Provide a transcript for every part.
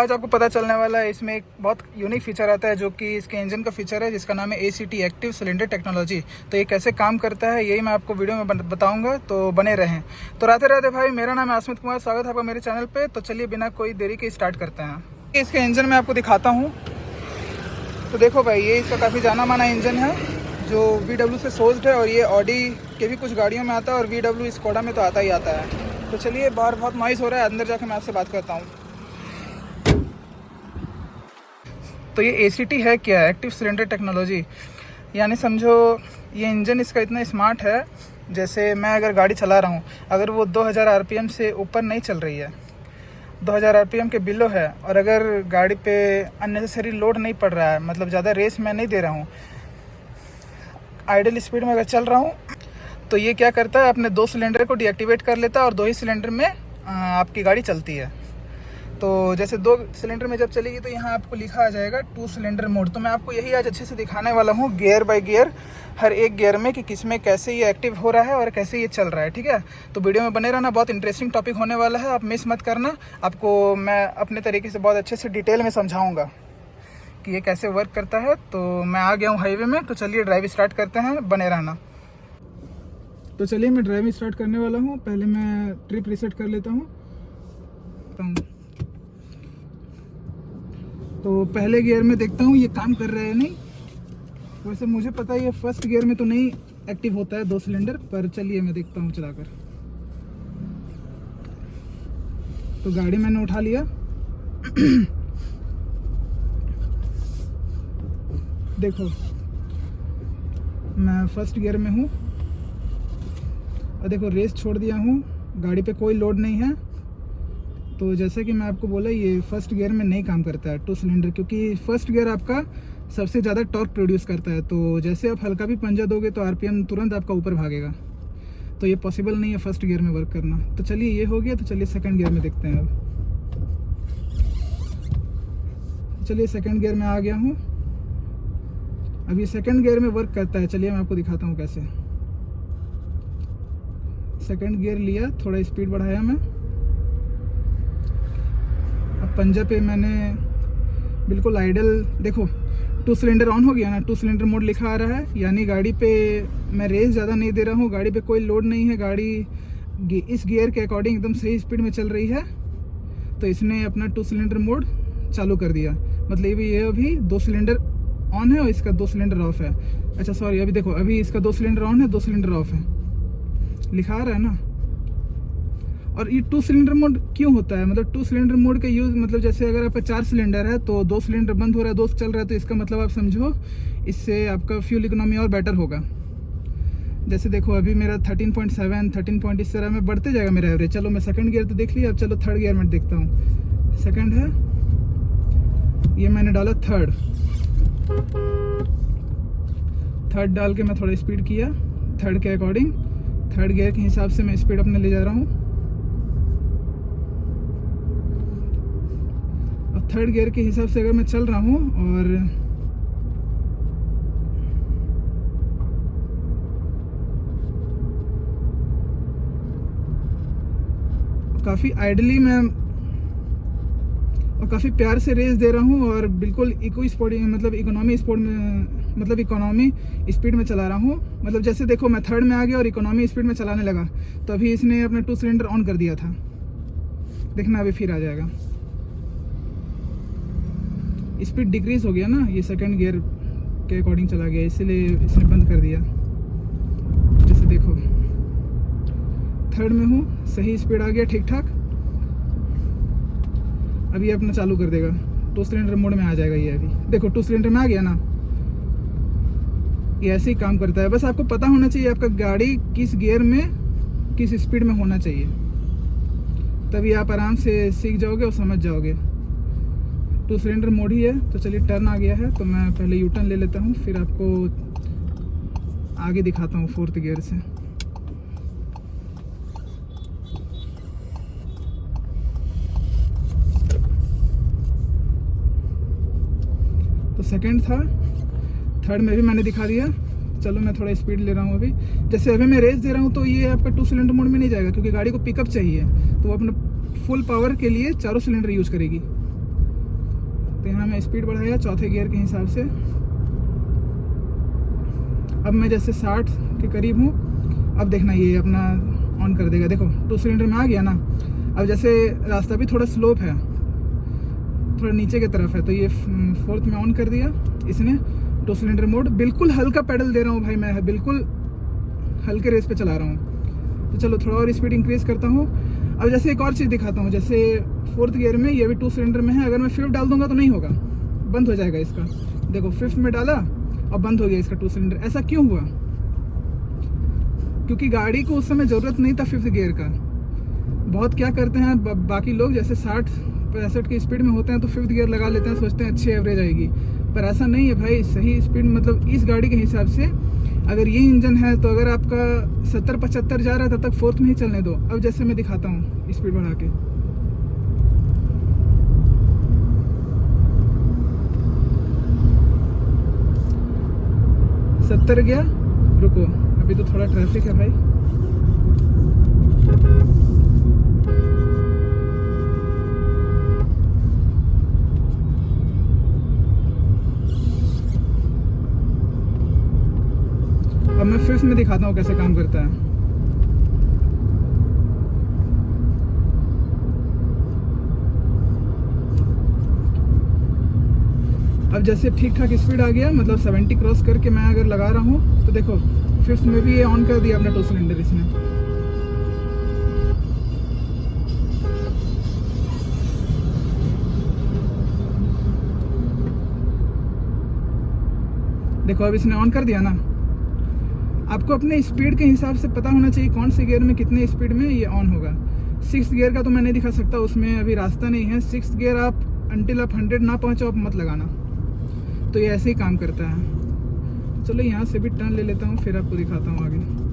आज आपको पता चलने वाला है, इसमें एक बहुत यूनिक फीचर आता है जो कि इसके इंजन का फीचर है, जिसका नाम है ACT एक्टिव सिलेंडर टेक्नोलॉजी। तो ये कैसे काम करता है यही मैं आपको वीडियो में बताऊंगा, तो बने रहें। तो राधे राधे भाई, मेरा नाम है आसमित कुमार, स्वागत है आपका मेरे चैनल पे। तो चलिए बिना कोई देरी के स्टार्ट करते हैं। इसके इंजन में आपको दिखाता हूँ। तो देखो भाई, ये इसका काफ़ी जाना माना इंजन है जो VW से सोर्स्ड है, और ये ऑडी के भी कुछ गाड़ियों में आता है और VW स्कोडा में तो आता ही आता है। तो चलिए, बाहर बहुत नॉइज़ हो रहा है, अंदर जाकर मैं आपसे बात करता हूँ। तो ये ACT है क्या, एक्टिव सिलेंडर टेक्नोलॉजी, यानी समझो ये इंजन इसका इतना स्मार्ट है, जैसे मैं अगर गाड़ी चला रहा हूँ, अगर वो 2000 RPM से ऊपर नहीं चल रही है, 2000 RPM के बिलो है, और अगर गाड़ी पे अननेसेसरी लोड नहीं पड़ रहा है, मतलब ज़्यादा रेस मैं नहीं दे रहा हूँ, आइडल स्पीड में अगर चल रहा हूँ, तो ये क्या करता है, अपने 2 सिलेंडर को डीएक्टिवेट कर लेता है और 2 ही सिलेंडर में आपकी गाड़ी चलती है। तो जैसे 2 सिलेंडर में जब चलेगी तो यहाँ आपको लिखा आ जाएगा 2 सिलेंडर मोड। तो मैं आपको यही आज अच्छे से दिखाने वाला हूँ, गियर बाय गियर, हर एक गियर में कि किस में कैसे ये एक्टिव हो रहा है और कैसे ये चल रहा है। ठीक है, तो वीडियो में बने रहना, बहुत इंटरेस्टिंग टॉपिक होने वाला है, आप मिस मत करना। आपको मैं अपने तरीके से बहुत अच्छे से डिटेल में समझाऊँगा कि ये कैसे वर्क करता है। तो मैं आ गया हूँ हाईवे में, तो चलिए ड्राइव स्टार्ट करते हैं, बने रहना। तो चलिए मैं ड्राइव स्टार्ट करने वाला हूँ। पहले मैं ट्रिप रीसेट कर लेता हूँ। तो पहले गियर में देखता हूँ ये काम कर रहा है नहीं। वैसे मुझे पता है ये फर्स्ट गियर में तो नहीं एक्टिव होता है 2 सिलेंडर, पर चलिए मैं देखता हूँ चलाकर। तो गाड़ी मैंने उठा लिया। देखो मैं फर्स्ट गियर में हूँ और देखो रेस छोड़ दिया हूँ, गाड़ी पे कोई लोड नहीं है। तो जैसे कि मैं आपको बोला, ये फर्स्ट गियर में नहीं काम करता है 2 सिलेंडर, क्योंकि फर्स्ट गियर आपका सबसे ज़्यादा टॉर्क प्रोड्यूस करता है। तो जैसे आप हल्का भी पंजा दोगे तो RPM तुरंत आपका ऊपर भागेगा। तो ये पॉसिबल नहीं है फर्स्ट गियर में वर्क करना। तो चलिए ये हो गया, तो चलिए सेकंड गियर में देखते हैं। अब चलिए सेकंड गियर में आ गया हूँ। अब ये सेकंड गियर में वर्क करता है, चलिए मैं आपको दिखाता हूँ कैसे। सेकंड गियर लिया, थोड़ा स्पीड बढ़ाया मैं। अब पंजा पे मैंने बिल्कुल आइडल, देखो 2 सिलेंडर ऑन हो गया ना, 2 सिलेंडर मोड लिखा आ रहा है, यानी गाड़ी पे मैं रेस ज़्यादा नहीं दे रहा हूँ, गाड़ी पे कोई लोड नहीं है, गाड़ी इस गियर के अकॉर्डिंग एकदम सही स्पीड में चल रही है। तो इसने अपना 2 सिलेंडर मोड चालू कर दिया, मतलब ये अभी 2 सिलेंडर ऑन है और इसका 2 सिलेंडर ऑफ है। अच्छा सॉरी, अभी देखो, अभी इसका 2 सिलेंडर ऑन है, 2 सिलेंडर ऑफ है, लिखा आ रहा है ना। और ये 2 सिलेंडर मोड क्यों होता है, मतलब 2 सिलेंडर मोड का यूज़, मतलब जैसे अगर आपका 4 सिलेंडर है तो 2 सिलेंडर बंद हो रहा है, 2 चल रहा है, तो इसका मतलब आप समझो इससे आपका फ्यूल इकोनॉमी और बेटर होगा। जैसे देखो अभी मेरा 13.7, 13 इस तरह में बढ़ते जाएगा मेरा एवरेज। चलो मैं सेकंड गियर तो देख लिया, अब चलो थर्ड गियर में देखता हूँ। सेकंड है, ये मैंने डाला थर्ड डाल के मैं थोड़ा स्पीड किया थर्ड के अकॉर्डिंग, थर्ड गियर के हिसाब से मैं स्पीड अपने ले जा रहा हूँ। अब थर्ड गियर के हिसाब से अगर मैं चल रहा हूँ और काफ़ी आइडली मैं और काफ़ी प्यार से रेस दे रहा हूँ और बिल्कुल इको स्पोर्ट, मतलब इकोनॉमी स्पोर्ट में, मतलब इकोनॉमी स्पीड में चला रहा हूँ। मतलब जैसे देखो मैं थर्ड में आ गया और इकोनॉमी स्पीड में चलाने लगा, तो अभी इसने अपना 2 सिलेंडर ऑन कर दिया था, देखना अभी फिर आ जाएगा। स्पीड डिक्रीज हो गया ना, ये सेकंड गियर के अकॉर्डिंग चला गया, इसीलिए इसने बंद कर दिया। जैसे देखो थर्ड में हूँ, सही स्पीड आ गया ठीक ठाक। अभी ये अपना चालू कर देगा, 2 सिलेंडर मोड में आ जाएगा ये। अभी देखो 2 सिलेंडर में आ गया ना, ये ऐसे ही काम करता है। बस आपको पता होना चाहिए आपका गाड़ी किस गियर में किस स्पीड में होना चाहिए, तभी आप आराम से सीख जाओगे और समझ जाओगे। 2 सिलेंडर मोड ही है। तो चलिए टर्न आ गया है, तो मैं पहले यू टर्न ले लेता हूँ, फिर आपको आगे दिखाता हूँ 4th गियर से। तो सेकंड था, थर्ड में भी मैंने दिखा दिया। चलो मैं थोड़ा स्पीड ले रहा हूँ अभी। जैसे अभी मैं रेस दे रहा हूँ तो ये आपका 2 सिलेंडर मोड में नहीं जाएगा, क्योंकि गाड़ी को पिकअप चाहिए, तो वो अपने फुल पावर के लिए चारों सिलेंडर यूज़ करेगी। तो यहाँ मैं स्पीड बढ़ाया चौथे गियर के हिसाब से। अब मैं जैसे 60 के करीब हूँ। अब देखना ये अपना ऑन कर देगा। देखो 2 सिलेंडर में आ गया ना। अब जैसे रास्ता भी थोड़ा स्लोप है, थोड़ा नीचे की तरफ है, तो ये 4th में ऑन कर दिया इसने 2 सिलेंडर मोड। बिल्कुल हल्का पैडल दे रहा हूँ भाई, मैं बिल्कुल हल्के रेस पे चला रहा हूँ। तो चलो थोड़ा और स्पीड इंक्रीज़ करता हूँ। अब जैसे एक और चीज़ दिखाता हूँ, जैसे 4th गियर में ये भी 2 सिलेंडर में है। अगर मैं 5th डाल दूंगा तो नहीं होगा, बंद हो जाएगा इसका। देखो 5th में डाला और बंद हो गया इसका 2 सिलेंडर। ऐसा क्यों हुआ? क्योंकि गाड़ी को उस समय ज़रूरत नहीं था 5th गियर का। बहुत क्या करते हैं बाकी लोग, जैसे 60-65 की स्पीड में होते हैं तो 5th गियर लगा लेते हैं, सोचते हैं अच्छी एवरेज आएगी। पर ऐसा नहीं है भाई। सही स्पीड मतलब इस गाड़ी के हिसाब से अगर ये इंजन है तो अगर आपका 70-75 जा रहा है तब तक 4th में ही चलने दो। अब जैसे मैं दिखाता हूँ स्पीड बढ़ा के, सत्तर गया। रुको अभी तो थोड़ा ट्रैफिक है भाई। अब मैं 5th में दिखाता हूँ कैसे काम करता है। अब जैसे ठीक ठाक स्पीड आ गया, मतलब 70 क्रॉस करके मैं अगर लगा रहा हूँ तो देखो 5th में भी ये ऑन कर दिया अपना 2 सिलेंडर इसने। देखो अब इसने ऑन कर दिया ना। आपको अपने स्पीड के हिसाब से पता होना चाहिए कौन से गियर में कितने स्पीड में ये ऑन होगा। 6th गियर का तो मैं नहीं दिखा सकता, उसमें अभी रास्ता नहीं है। 6th गियर आप अंटिल आप 100 ना पहुँचो आप मत लगाना। तो ये ऐसे ही काम करता है। चलो यहाँ से भी टर्न ले लेता हूँ, फिर आपको दिखाता हूँ आगे।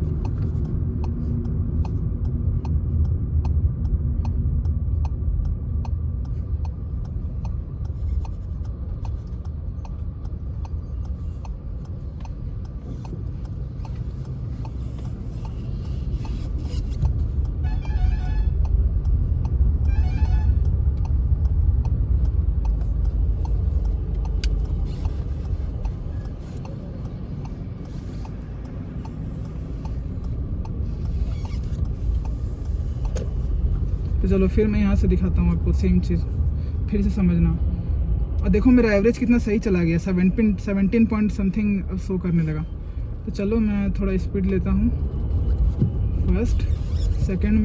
तो चलो फिर मैं यहाँ से दिखाता हूँ आपको सेम चीज़, फिर से समझना। और देखो मेरा एवरेज कितना सही चला गया, 17 पॉइंट समथिंग अब शो करने लगा। तो चलो मैं थोड़ा स्पीड लेता हूँ। फर्स्ट सेकंड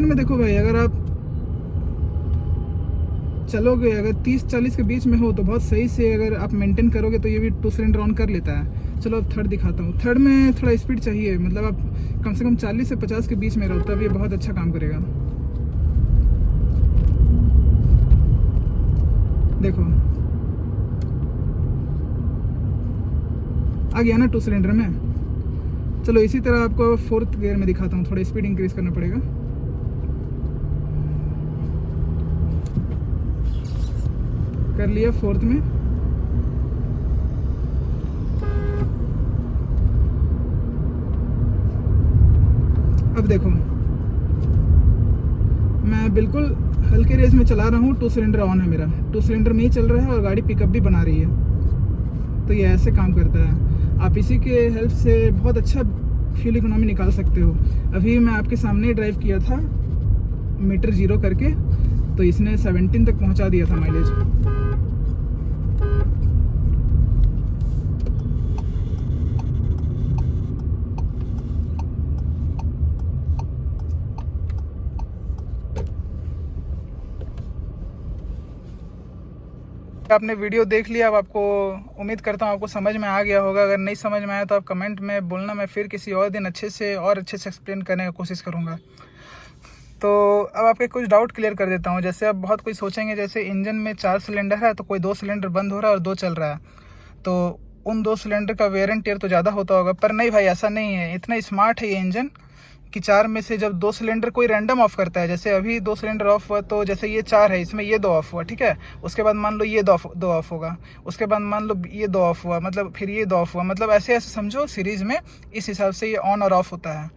में देखो भाई, अगर आप चलोगे अगर 30-40 के बीच में हो तो बहुत सही से अगर आप मेंटेन करोगे तो ये भी 2 सिलेंडर ऑन कर लेता है। चलो अब 3rd दिखाता हूँ। 3rd में थोड़ा स्पीड चाहिए, मतलब आप कम से कम 40 से 50 के बीच में रहो, तब ये बहुत अच्छा काम करेगा। देखो आ गया ना 2 सिलेंडर में। चलो इसी तरह आपको 4th गियर में दिखाता हूँ, थोड़ा स्पीड इंक्रीज करना पड़ेगा। कर लिया 4th में। अब देखो मैं बिल्कुल हल्के रेस में चला रहा हूँ, 2 सिलेंडर ऑन है मेरा, 2 सिलेंडर में ही चल रहा है और गाड़ी पिकअप भी बना रही है। तो ये ऐसे काम करता है। आप इसी के हेल्प से बहुत अच्छा फ्यूल इकोनॉमी निकाल सकते हो। अभी मैं आपके सामने ड्राइव किया था मीटर 0 करके, तो इसने 17 तक पहुँचा दिया था माइलेज। आपने वीडियो देख लिया। अब आपको उम्मीद करता हूँ आपको समझ में आ गया होगा। अगर नहीं समझ में आया तो आप कमेंट में बोलना, मैं फिर किसी और दिन अच्छे से एक्सप्लेन करने की कोशिश करूँगा। तो अब आपके कुछ डाउट क्लियर कर देता हूँ। जैसे अब बहुत कोई सोचेंगे जैसे इंजन में 4 सिलेंडर है तो कोई 2 सिलेंडर बंद हो रहा है और 2 चल रहा है, तो उन 2 सिलेंडर का वेयर एंड टेयर तो ज़्यादा होता होगा। पर नहीं भाई, ऐसा नहीं है। इतना स्मार्ट है ये इंजन कि 4 में से जब 2 सिलेंडर कोई रैंडम ऑफ करता है, जैसे अभी 2 सिलेंडर ऑफ हुआ तो जैसे ये 4 है, इसमें ये 2 ऑफ हुआ, ठीक है। उसके बाद मान लो ये 2 ऑफ होगा, उसके बाद मान लो ये 2 ऑफ हुआ, मतलब फिर ये 2 ऑफ हुआ, मतलब ऐसे ऐसे समझो सीरीज में। इस हिसाब से ये ऑन और ऑफ होता है।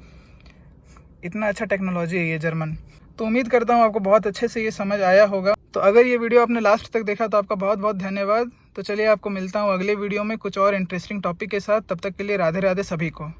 इतना अच्छा टेक्नोलॉजी है ये जर्मन। तो उम्मीद करता हूँ आपको बहुत अच्छे से ये समझ आया होगा। तो अगर ये वीडियो आपने लास्ट तक देखा तो आपका बहुत बहुत धन्यवाद। तो चलिए आपको मिलता हूँ अगले वीडियो में कुछ और इंटरेस्टिंग टॉपिक के साथ। तब तक के लिए राधे राधे सभी को।